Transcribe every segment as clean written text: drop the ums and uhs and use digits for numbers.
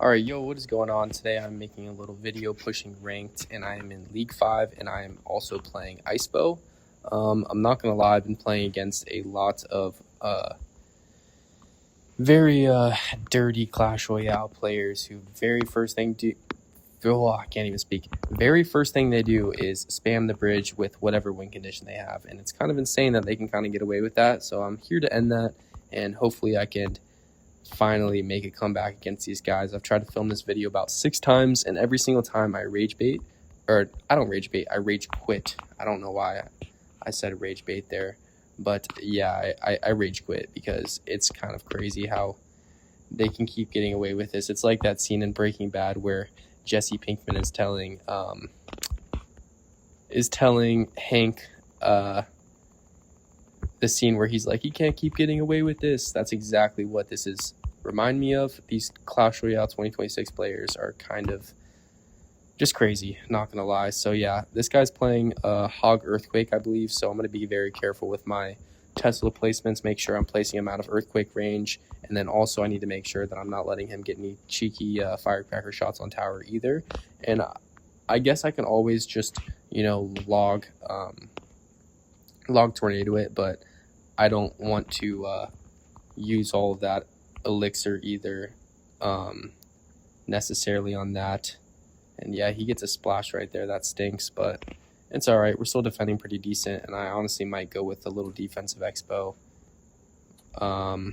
Alright, yo, what is going on? Today I'm making a little video pushing ranked, and I am in League 5, and I am also playing IceBow. I'm not going to lie, I've been playing against a lot of very dirty Clash Royale players who very first thing they do is spam the bridge with whatever win condition they have, and it's kind of insane that they can kind of get away with that. So I'm here to end that, and hopefully I can finally make a comeback against these guys. I've tried to film this video about 6 times, and every single time I rage quit. I don't know why I said rage bait there, but yeah, I rage quit because it's kind of crazy how they can keep getting away with this. It's like that scene in Breaking Bad where Jesse Pinkman is telling Hank the scene where he's like, he can't keep getting away with this. That's exactly what this is remind me of. These Clash Royale 2026 players are kind of just crazy, not gonna lie. So yeah, this guy's playing Hog Earthquake, I believe, so I'm gonna be very careful with my Tesla placements, make sure I'm placing him out of Earthquake range, and then also I need to make sure that I'm not letting him get any cheeky firecracker shots on tower either. And I guess I can always just, you know, log tornado it, but I don't want to use all of that elixir either necessarily on that. And yeah, he gets a splash right there. That stinks, but it's all right. We're still defending pretty decent, and I honestly might go with a little defensive expo. I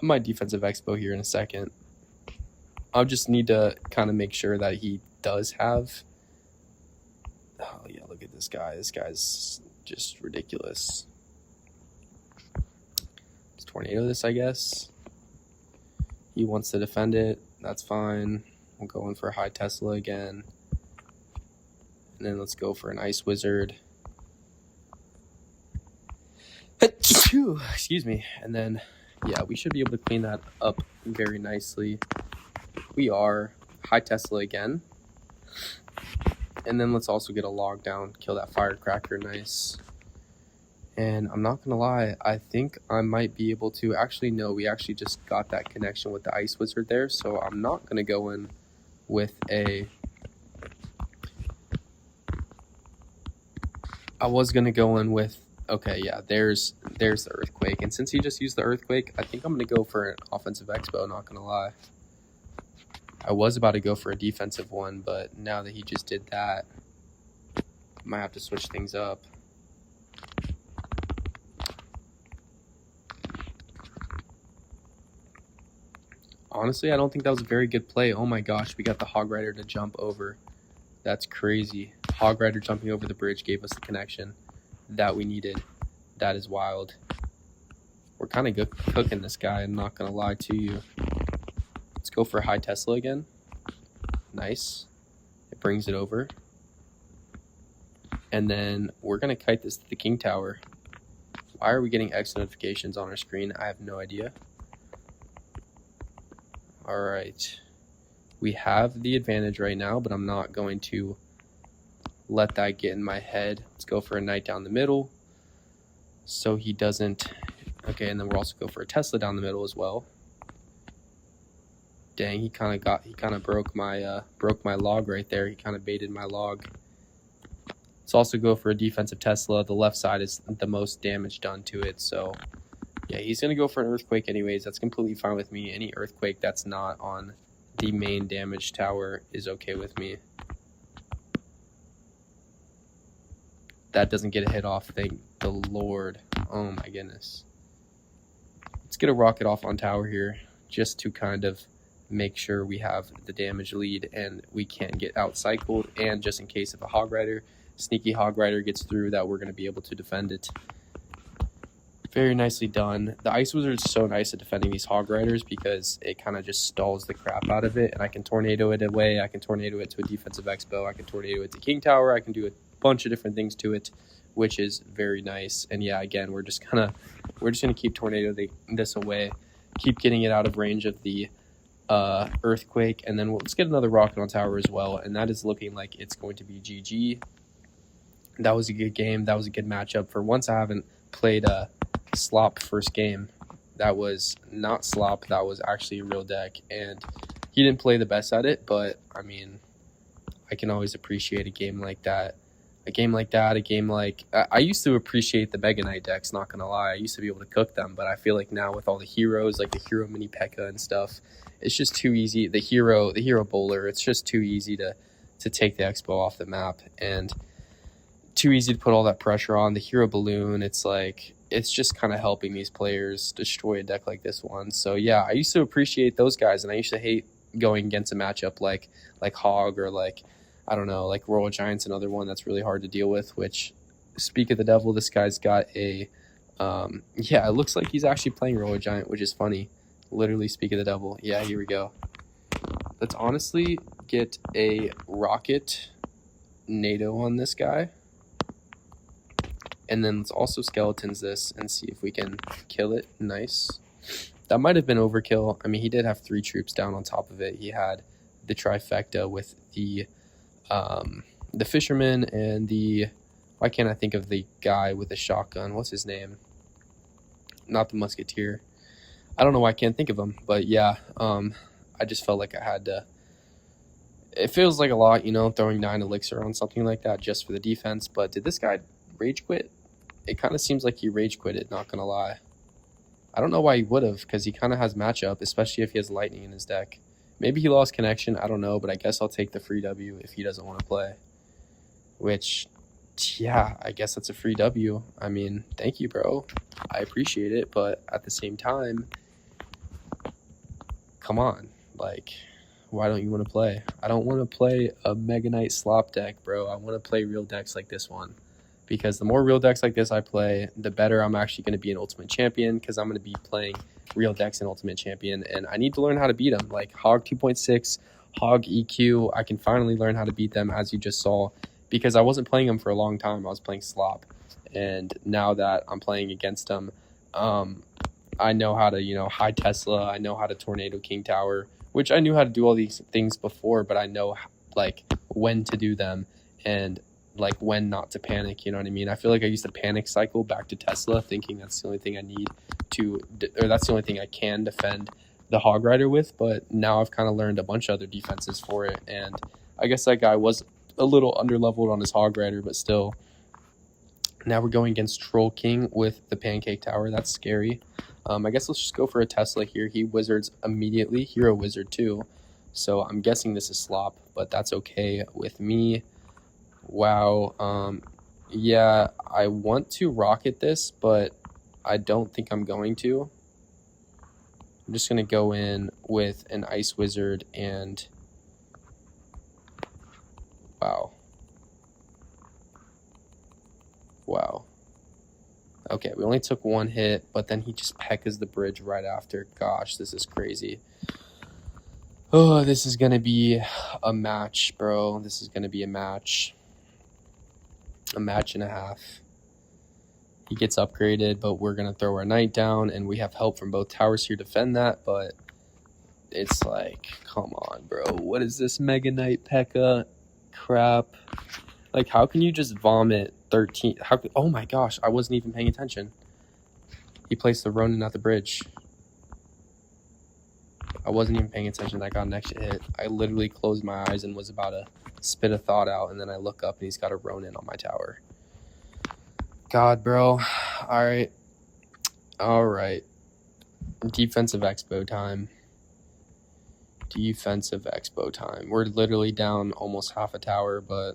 might defensive expo here in a second. I'll just need to kind of make sure that he does have... Oh yeah, look at this guy. This guy's just ridiculous. Let's tornado this, I guess. He wants to defend it. That's fine. We'll go in for a high Tesla again. And then let's go for an Ice Wizard. Excuse me. And then, yeah, we should be able to clean that up very nicely. We are high Tesla again. And then let's also get a log down, kill that firecracker, nice. And I'm not gonna lie, I think I might be able to, actually no, we actually just got that connection with the Ice Wizard there, so I'm not gonna go in with a... I was gonna go in with, okay, yeah, there's the Earthquake, and since he just used the Earthquake, I think I'm gonna go for an offensive expo, not gonna lie. I was about to go for a defensive one, but now that he just did that, I might have to switch things up. Honestly, I don't think that was a very good play. Oh my gosh, we got the Hog Rider to jump over. That's crazy. Hog Rider jumping over the bridge gave us the connection that we needed. That is wild. We're kind of good cooking this guy, I'm not going to lie to you. Let's go for a high Tesla again. Nice. It brings it over. And then we're going to kite this to the King Tower. Why are we getting X notifications on our screen? I have no idea. Alright. We have the advantage right now, but I'm not going to let that get in my head. Let's go for a knight down the middle so he doesn't... Okay, and then we'll also go for a Tesla down the middle as well. Dang, he kind of broke my log right there. He kind of baited my log. Let's also go for a defensive Tesla. The left side is the most damage done to it, so yeah, he's gonna go for an Earthquake anyways. That's completely fine with me. Any Earthquake that's not on the main damage tower is okay with me. That doesn't get a hit off, thank the Lord. Oh my goodness. Let's get a rocket off on tower here, just to kind of make sure we have the damage lead and we can't get outcycled, and just in case if a Hog Rider, sneaky Hog Rider gets through, that we're going to be able to defend it. Very nicely done. The Ice Wizard is so nice at defending these Hog Riders because it kind of just stalls the crap out of it, and I can tornado it away, I can tornado it to a defensive expo, I can tornado it to King Tower, I can do a bunch of different things to it, which is very nice. And yeah, again, we're just gonna keep tornadoing this away, keep getting it out of range of the Earthquake, and then let's get another rocket on tower as well, and that is looking like it's going to be GG. That was a good game. That was a good matchup. For once, I haven't played a slop first game. That was not slop. That was actually a real deck. And he didn't play the best at it, but, I mean, I can always appreciate a game like that. A game like I used to appreciate the Mega Knight decks, not gonna lie. I used to be able to cook them, but I feel like now with all the heroes, like the hero mini P.E.K.K.A. and stuff, it's just too easy. The hero bowler, it's just too easy to take the IceBow off the map, and too easy to put all that pressure on. The hero balloon, it's like, it's just kind of helping these players destroy a deck like this one. So yeah, I used to appreciate those guys, and I used to hate going against a matchup like Hog or like, I don't know, like Royal Giant's another one that's really hard to deal with, which, speak of the devil, this guy's got a, yeah, it looks like he's actually playing Royal Giant, which is funny. Literally, speak of the devil. Yeah, here we go. Let's honestly get a Rocket NATO on this guy. And then let's also Skeletons this and see if we can kill it. Nice. That might have been overkill. I mean, he did have 3 troops down on top of it. He had the trifecta with the fisherman and the, why can't I think of the guy with the shotgun? What's his name? Not the musketeer. I don't know why I can't think of him, but yeah, I just felt like I had to. It feels like a lot, you know, throwing 9 elixir on something like that just for the defense. But did this guy rage quit? It kind of seems like he rage quitted, not gonna lie. I don't know why he would have, because he kind of has matchup, especially if he has lightning in his deck. Maybe he lost connection, I don't know, but I guess I'll take the free W if he doesn't want to play. Which, yeah, I guess that's a free W. I mean, thank you, bro. I appreciate it, but at the same time, come on. Like, why don't you want to play? I don't want to play a Mega Knight slop deck, bro. I want to play real decks like this one. Because the more real decks like this I play, the better I'm actually going to be an Ultimate Champion, because I'm going to be playing real decks in Ultimate Champion, and I need to learn how to beat them. Like Hog 2.6, Hog EQ, I can finally learn how to beat them, as you just saw, because I wasn't playing them for a long time. I was playing slop, and now that I'm playing against them, I know how to, you know, high Tesla. I know how to Tornado King Tower, which I knew how to do all these things before, but I know like when to do them and like when not to panic, you know what I mean? I feel like I used to panic cycle back to Tesla, thinking that's the only thing I need to, or that's the only thing I can defend the Hog Rider with, but now I've kind of learned a bunch of other defenses for it, and I guess that guy was a little under-leveled on his Hog Rider, but still. Now we're going against Troll King with the Pancake Tower. That's scary. I guess let's just go for a Tesla here. He wizards immediately. Hero wizard too. So I'm guessing this is slop, but that's okay with me. Wow. Yeah, I want to rocket this, but I don't think I'm going to. I'm just going to go in with an Ice Wizard and... Wow. Wow. Okay, we only took 1 hit, but then he just P.E.K.K.A.s the bridge right after. Gosh, this is crazy. Oh, this is going to be a match, bro. This is going to be a match. A match and a half. He gets upgraded, but we're going to throw our knight down, and we have help from both towers here to defend that, but it's like, come on, bro. What is this Mega Knight P.E.K.K.A. crap? Like, how can you just vomit 13? Oh my gosh, I wasn't even paying attention. He placed the Ronin at the bridge. I wasn't even paying attention. I got an extra hit. I literally closed my eyes and was about to spit a thought out, and then I look up and he's got a Ronin on my tower. God, bro. Alright. Alright. Defensive IceBow time. Defensive IceBow time. We're literally down almost half a tower, but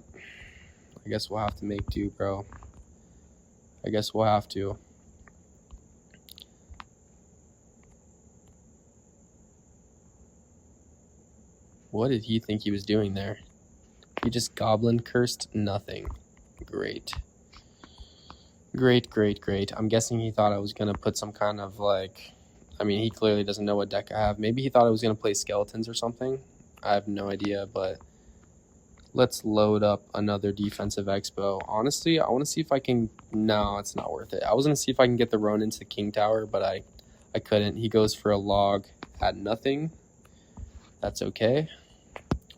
I guess we'll have to make do, bro. I guess we'll have to. What did he think he was doing there? He just goblin cursed nothing. Great. Great, great, great. I'm guessing he thought I was going to put some kind of like... I mean, he clearly doesn't know what deck I have. Maybe he thought I was going to play skeletons or something. I have no idea, but... Let's load up another defensive IceBow. Honestly, I want to see if I can... No, it's not worth it. I was going to see if I can get the Ronin to the King Tower, but I couldn't. He goes for a log at nothing. That's okay.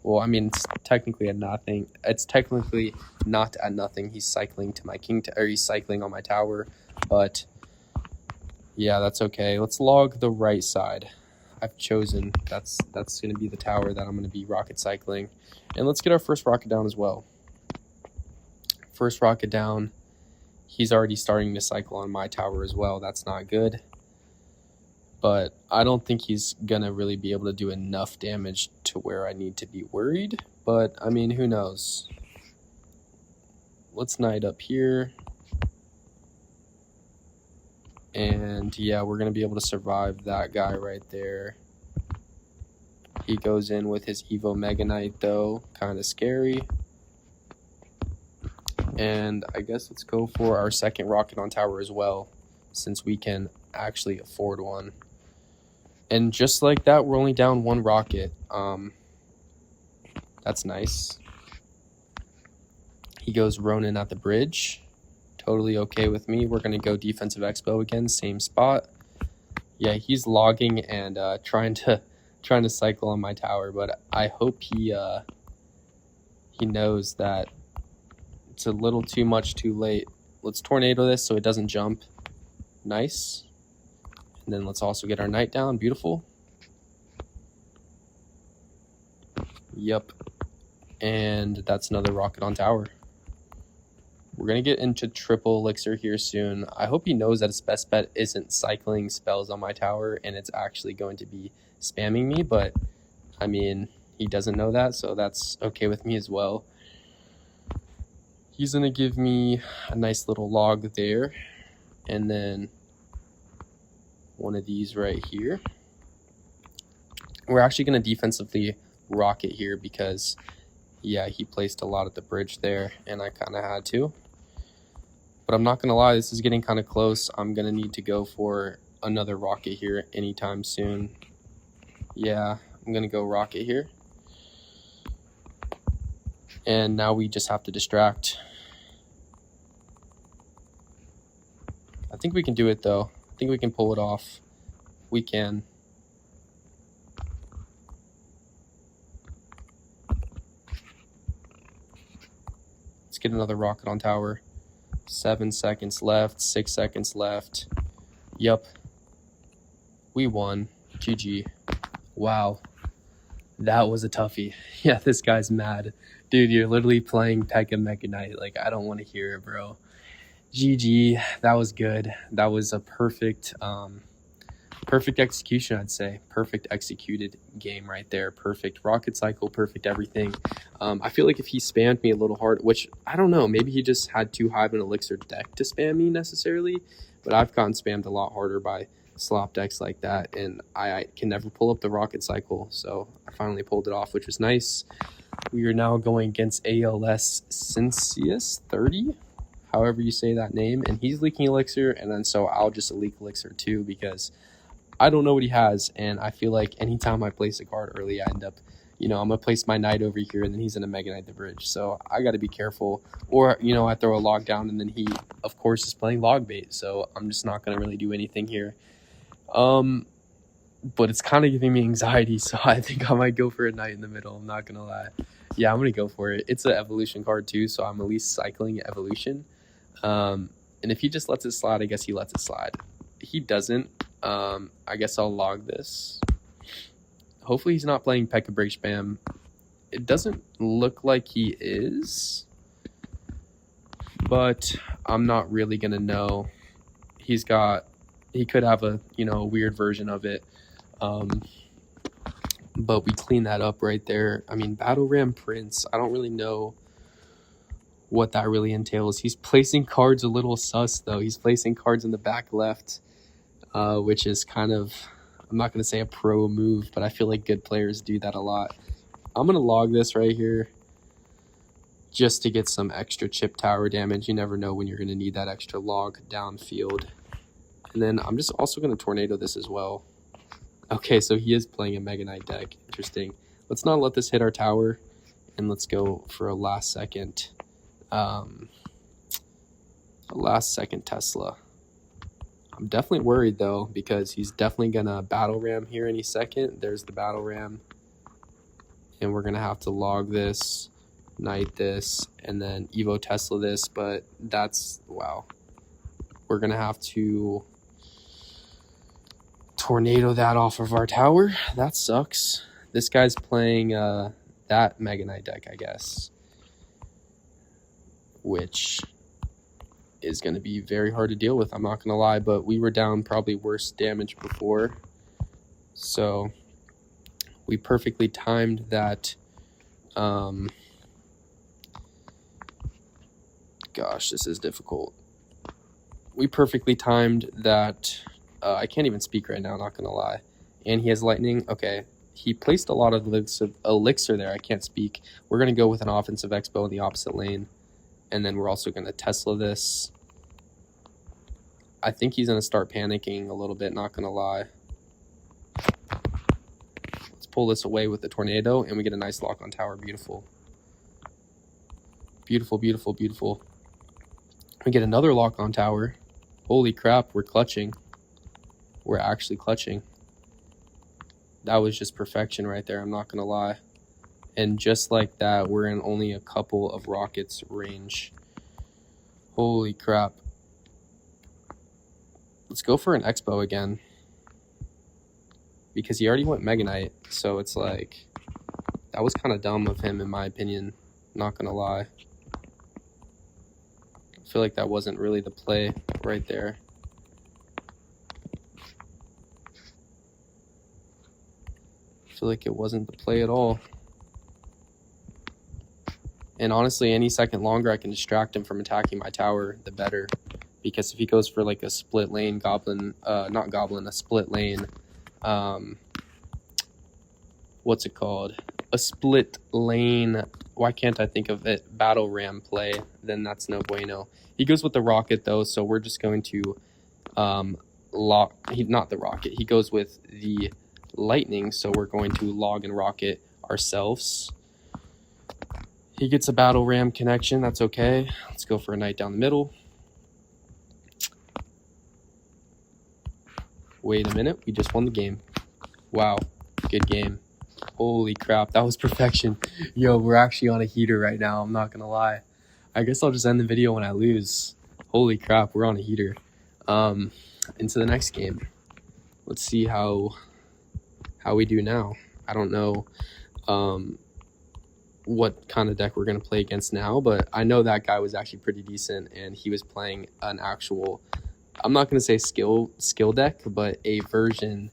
Well, I mean, it's technically at nothing. It's technically not at nothing. He's cycling to my king, or he's cycling on my tower. But Yeah, that's okay. Let's log the right side. I've chosen, that's going to be the tower that I'm going to be rocket cycling. And let's get our first rocket down as well. First rocket down. He's already starting to cycle on my tower as well. That's not good. But I don't think he's going to really be able to do enough damage to where I need to be worried. But, I mean, who knows? Let's knight up here. And, yeah, we're going to be able to survive that guy right there. He goes in with his Evo Mega Knight, though. Kind of scary. And I guess let's go for our second rocket on tower as well, since we can actually afford one. And just like that, we're only down one rocket. That's nice. He goes Ronin at the bridge. Totally okay with me. We're going to go defensive IceBow again, same spot. Yeah, he's logging and trying to cycle on my tower, but I hope he knows that it's a little too much too late. Let's tornado this so it doesn't jump. Nice. And then let's also get our knight down. Beautiful. Yep. And that's another rocket on tower. We're going to get into triple elixir here soon. I hope he knows that his best bet isn't cycling spells on my tower and it's actually going to be spamming me. But, I mean, he doesn't know that, so that's okay with me as well. He's going to give me a nice little log there. And then one of these right here. We're actually going to defensively rocket here because, yeah, he placed a lot at the bridge there, and I kind of had to. But I'm not going to lie, this is getting kind of close. I'm going to need to go for another rocket here anytime soon. Yeah, I'm going to go rocket here. And now we just have to distract. I think we can do it, though. I think we can pull it off. We can. Let's get another rocket on tower. 7 seconds left. 6 seconds left. Yup. We won. GG. Wow. That was a toughie. Yeah, this guy's mad. Dude, you're literally playing Pekka Mega Knight. Like, I don't want to hear it, bro. GG. That was good. That was a perfect execution, I'd say. Perfect executed game right there. Perfect rocket cycle, perfect everything. I feel like if he spammed me a little hard, which I don't know, maybe he just had too high of an elixir deck to spam me necessarily, but I've gotten spammed a lot harder by slop decks like that, and I can never pull up the rocket cycle, so I finally pulled it off, which was nice. We are now going against ALS Cincius 30, however you say that name, and he's leaking elixir, and then so I'll just leak elixir too, because I don't know what he has, and I feel like anytime I place a card early, I end up, I'm going to place my knight over here, and then he's going to Mega Knight the bridge, so I got to be careful, or, I throw a log down, and then he, of course, is playing log bait, so I'm just not going to really do anything here. But it's kind of giving me anxiety, so I think I might go for a knight in the middle. I'm not gonna lie. Yeah, I'm gonna go for it. It's an evolution card too, so I'm at least cycling evolution. And if he just lets it slide, I guess he lets it slide. He doesn't. I guess I'll log this. Hopefully he's not playing Pekka Break Spam. It doesn't look like he is, but I'm not really gonna know. He could have a weird version of it, but we clean that up right there. I mean, Battle Ram Prince, I don't really know what that really entails. He's placing cards a little sus though. He's placing cards in the back left, which is kind of, I'm not going to say a pro move, but I feel like good players do that a lot. I'm going to log this right here just to get some extra chip tower damage. You never know when you're going to need that extra log downfield. And then I'm just also going to tornado this as well. Okay, so he is playing a Mega Knight deck. Interesting. Let's not let this hit our tower. And let's go for a last second Tesla. I'm definitely worried, though, because he's definitely going to Battle Ram here any second. There's the Battle Ram. And we're going to have to log this, Knight this, and then Evo Tesla this. But that's, wow. We're going to have to tornado that off of our tower. That sucks. This guy's playing that Mega Knight deck, I guess, which is going to be very hard to deal with, I'm not going to lie, but we were down probably worse damage before, so we perfectly timed that. Gosh, this is difficult. We perfectly timed that. I can't even speak right now, not going to lie. And he has lightning. Okay, he placed a lot of elixir there. I can't speak. We're going to go with an offensive IceBow in the opposite lane. And then we're also going to Tesla this. I think he's going to start panicking a little bit, not going to lie. Let's pull this away with the tornado, and we get a nice lock on tower. Beautiful. Beautiful, beautiful, beautiful. We get another lock on tower. Holy crap, we're clutching. We're actually clutching. That was just perfection right there, I'm not going to lie. And just like that, we're in only a couple of rockets range. Holy crap. Let's go for an IceBow again. Because he already went Mega Knight, so it's like, that was kind of dumb of him in my opinion. Not gonna lie. I feel like that wasn't really the play right there. I feel like it wasn't the play at all. And honestly, any second longer I can distract him from attacking my tower, the better. Because if he goes for like a split lane goblin, not goblin, a split lane, what's it called? A split lane, why can't I think of it? Battle ram play, then that's no bueno. He goes with the rocket though, so we're just going to not the rocket. He goes with the lightning, so we're going to log and rocket ourselves. He gets a battle ram connection, that's okay. Let's go for a knight down the middle. Wait a minute, we just won the game. Wow, good game. Holy crap, that was perfection. Yo, we're actually on a heater right now, I'm not gonna lie. I guess I'll just end the video when I lose. Holy crap, we're on a heater. Into the next game. Let's see how we do now. I don't know what kind of deck we're going to play against now, but I know that guy was actually pretty decent, and he was playing an actual, I'm not going to say skill deck, but a version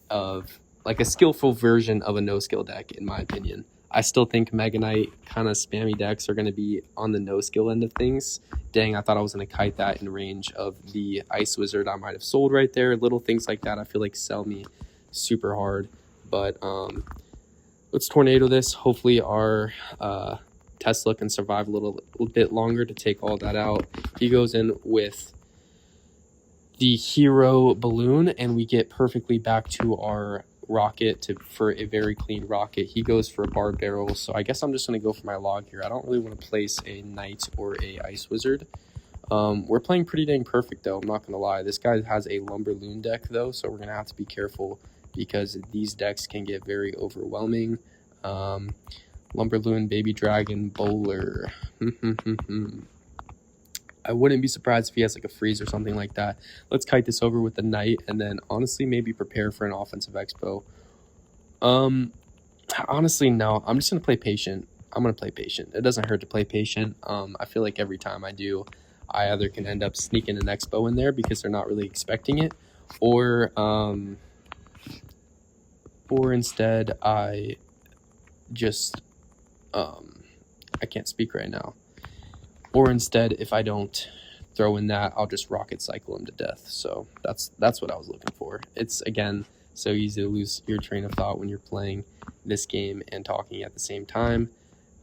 of, like a skillful version of a no skill deck, in my opinion. I still think Mega Knight kind of spammy decks are going to be on the no skill end of things. Dang, I thought I was going to kite that in range of the Ice Wizard I might have sold right there. Little things like that I feel like sell me super hard. But let's tornado this. Hopefully our Tesla can survive a little bit longer to take all that out. He goes in with the hero balloon, and we get perfectly back to our rocket for a very clean rocket. He goes for a bar barrel, so I guess I'm just going to go for my log here. I don't really want to place a knight or a ice wizard. We're playing pretty dang perfect though, I'm not going to lie. This guy has a lumber loon deck though, so we're going to have to be careful because these decks can get very overwhelming. Lumber loon, baby dragon, bowler. I wouldn't be surprised if he has like a freeze or something like that. Let's kite this over with the knight, and then honestly maybe prepare for an offensive IceBow. Honestly, no. I'm just going to play patient. I'm going to play patient. It doesn't hurt to play patient. I feel like every time I do, I either can end up sneaking an IceBow in there because they're not really expecting it, or instead I just, I can't speak right now. Or instead, if I don't throw in that, I'll just rocket cycle him to death. So that's what I was looking for. It's, again, so easy to lose your train of thought when you're playing this game and talking at the same time.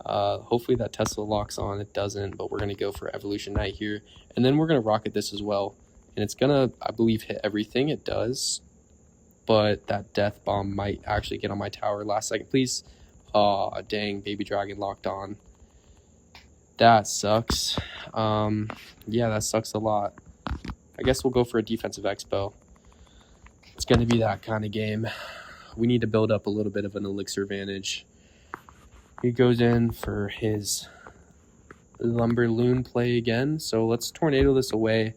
Hopefully that Tesla locks on. It doesn't, but we're going to go for Evolution Knight here. And then we're going to rocket this as well. And it's going to, I believe, hit everything. It does. But that death bomb might actually get on my tower. Last second, please. Aw, dang, baby dragon locked on. That sucks. Yeah, that sucks a lot. I guess we'll go for a defensive IceBow. It's going to be that kind of game. We need to build up a little bit of an elixir advantage. He goes in for his lumber loon play again. So let's tornado this away.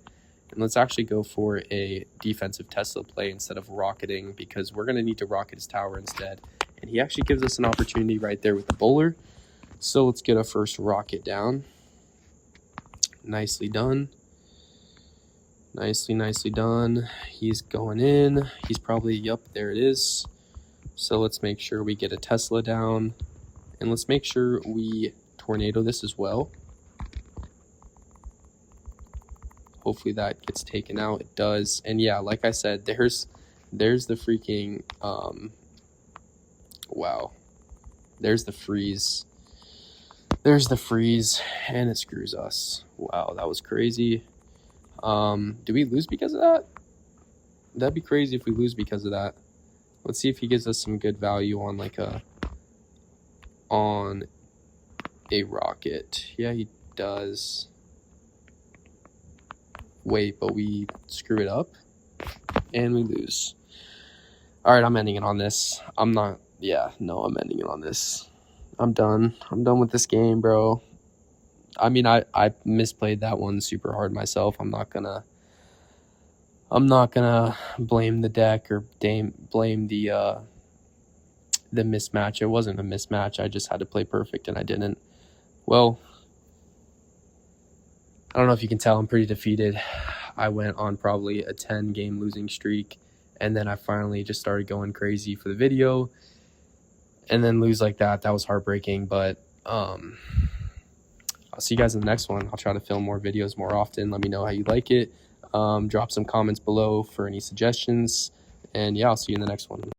And let's actually go for a defensive Tesla play instead of rocketing, because we're going to need to rocket his tower instead. And he actually gives us an opportunity right there with the bowler. So let's get our first rocket down. Nicely done. Nicely done. He's going in. He's probably, yup, there it is. So let's make sure we get a Tesla down. And let's make sure we tornado this as well. Hopefully that gets taken out. It does. And yeah, like I said, there's the freaking, wow. There's the freeze. There's the freeze, and it screws us. Wow, that was crazy. Do we lose because of that? That'd be crazy if we lose because of that. Let's see if he gives us some good value on like a rocket. Yeah, he does. Wait, but we screw it up and we lose. All right, I'm ending it on this. I'm ending it on this. I'm done with this game, bro. I mean, I misplayed that one super hard myself. I'm not gonna blame the deck or blame the mismatch. It wasn't a mismatch. I just had to play perfect and I didn't. Well, I don't know if you can tell, I'm pretty defeated. I went on probably a 10-game losing streak, and then I finally just started going crazy for the video, and then lose like that. That was heartbreaking, but I'll see you guys in the next one. I'll try to film more videos more often. Let me know how you like it. Drop some comments below for any suggestions, and yeah, I'll see you in the next one.